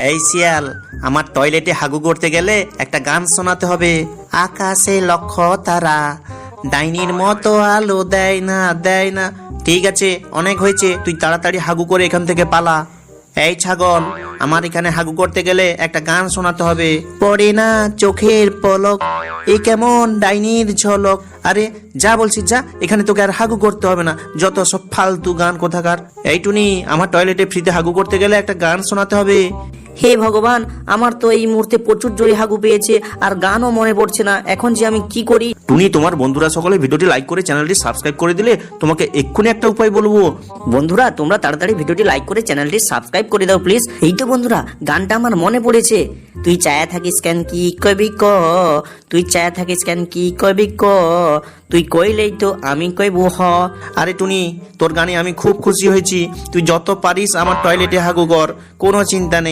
এই শিয়াল, আমার টয়লেটে হাগু করতে গেলে একটা গান শোনাতে হবে। আকাশে লক্ষ তারা, ডাইনির মতো আলো দেয় না দেয় না। ঠিক আছে, অনেক হয়েছে, তুই তাড়াতাড়ি হাগু করে এখান থেকে পালা। এই ছাগল, আমার এখানে হাগু করতে গেলে একটা গান শোনাতে হবে। পড়ে না চোখের পলক, এ কেমন ডাইনির ঝলক। আরে যা বলছি যা, এখানে তোকে আর হাগু করতে হবে না, যত সব ফালতু গান কোথাকার। এই টুনি, আমার টয়লেটে ফ্রিতে হাগু করতে গেলে একটা গান শোনাতে হবে। হে ভগবান, আমার তো এই মুহূর্তে প্রচুর জোরে হাগু পেয়েছে, আর গানও মনে পড়ছে না। এখন যে আমি কি করি? টুনি, তোমার বন্ধুরা সকলে ভিডিওটি লাইক করে চ্যানেলটি সাবস্ক্রাইব করে দিলে তোমাকে এক্ষুনি একটা উপায় বলবো। বন্ধুরা, তোমরা তাড়াতাড়ি ভিডিওটি লাইক করে চ্যানেলটি সাবস্ক্রাইব করে দাও প্লিজ। এই তো বন্ধুরা, গানটা আমার মনে পড়েছে। তুই চায়া থাকিস কেন কি কবি ক, তুই চায়া থাকিস কেন কি কবি ক, তুই কইলেই তো আমি কইবো হ। আরে টুনি, তোর গানে আমি খুব খুশি হয়েছি। তুই যত পারিস আমার টয়লেটে হাগু কর, কোনো চিন্তা নেই।